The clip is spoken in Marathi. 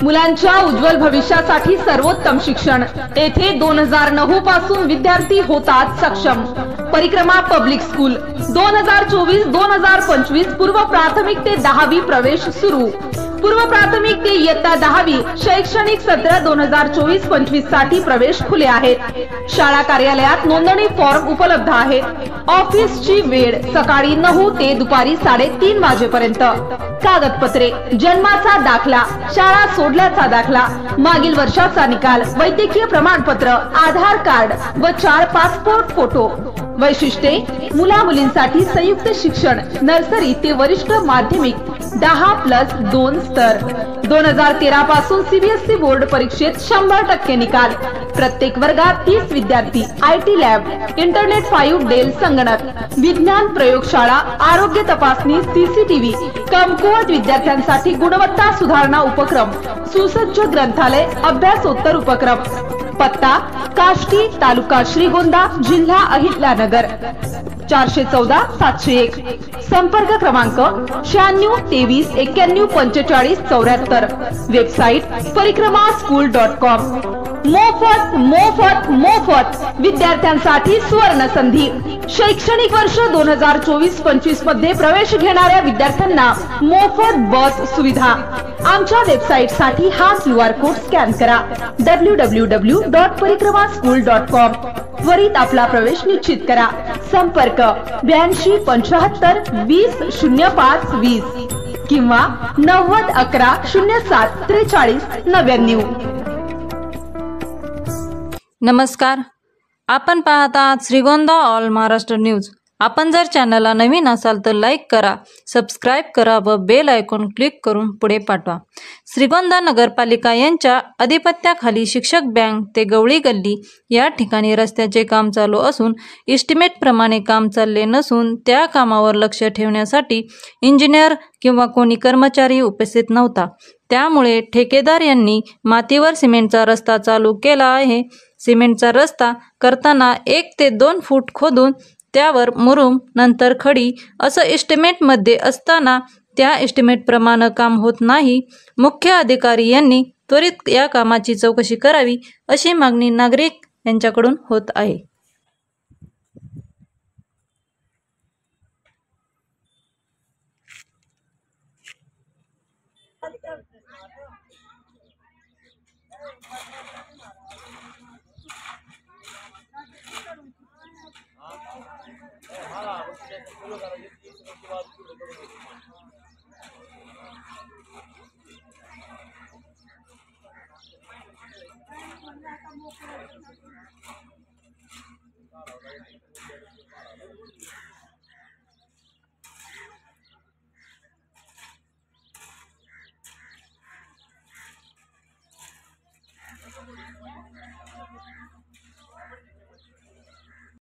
मुलांच्या उज्ज्वल भविष्यासाठी सर्वोत्तम शिक्षण येथे 2009 पासून विद्यार्थी होतात सक्षम। परिक्रमा पब्लिक स्कूल 2024-2025 पूर्व प्राथमिक ते 10वी प्रवेश सुरू। पूर्व प्राथमिक ते इयत्ता 10वी शैक्षणिक सत्र 2024-25 साठी प्रवेश खुले आहेत। शाळा कार्यालयात नोंदणी फॉर्म उपलब्ध आहेत। ऑफिसची वेळ सकाळी 9 ते दुपारी 3:30 वाजेपर्यंत। कागदपत्रे जन्माचा दाखला, शाळा सोडल्याचा दाखला, मागील वर्षाचा निकाल, वैद्यकीय प्रमाणपत्र, आधार कार्ड व 4 पासपोर्ट फोटो। वैशिष्ट्ये मुला मुलींसाठी संयुक्त शिक्षण नर्सरी ते वरिष्ठ माध्यमिक 10+2 स्तर। 2013 पासून सीबीएसई बोर्ड परीक्षेत 100% निकाल। प्रत्येक वर्गात 30 विद्यार्थी। आयटी लॅब, इंटरनेट 5 डेल संगणक, विज्ञान प्रयोगशाळा, आरोग्य तपासणी, सीसीटीव्ही, कमकुवत विद्यार्थ्यांसाठी गुणवत्ता सुधारणा उपक्रम, सुसज्ज ग्रंथालय, अभ्यासोत्तर उपक्रम। पत्ता काष्टी, तालुका श्रीगोंदा, जिल्हा अहिल्यानगर, 414 701। संपर्क क्रमांक 96 23 91 45 74। वेबसाइट परिक्रमास्कूल.com। मोफत मोफत मोफत विद्यार्थ्यांसाठी सुवर्ण संधी। शैक्षणिक वर्ष 2024-25 मध्ये प्रवेश घेणाऱ्या विद्यार्थ्यांना मोफत बस सुविधा। आमच्या वेबसाइट साठी हा QR कोड स्कॅन करा www.parikramaschool.com। त्वरित आपला प्रवेश निश्चित करा। संपर्क 82 75 20 05 20 किंवा 90 11 07 43 99। नमस्कार, आपण पाहत आहात श्रीगोंदा ऑल महाराष्ट्र न्यूज। आपण जर चॅनलला नवीन असाल तर लाईक करा, सबस्क्राईब करा व बेल आयकॉन क्लिक करून पुढे पाठवा। श्रीगोंदा नगरपालिका यांच्या अधिपत्याखाली शिक्षक बँक ते गवळी गल्ली या ठिकाणी रस्त्याचे काम चालू असून इस्टिमेट प्रमाणे काम चालले नसून त्या कामावर लक्ष ठेवण्यासाठी इंजिनियर किंवा कोणी कर्मचारी उपस्थित नव्हता। त्यामुळे ठेकेदार यांनी मातीवर सिमेंटचा रस्ता चालू केला आहे। सिमेंटचा रस्ता करताना 1 ते 2 फूट खोदून त्यावर मुरुम नंतर खडी असं एस्टिमेटमध्ये असताना त्या एस्टिमेट प्रमाणे काम होत नाही। मुख्य अधिकारी यांनी त्वरित या कामाची चौकशी करावी अशी मागणी नागरिक यांच्याकडून होत आहे।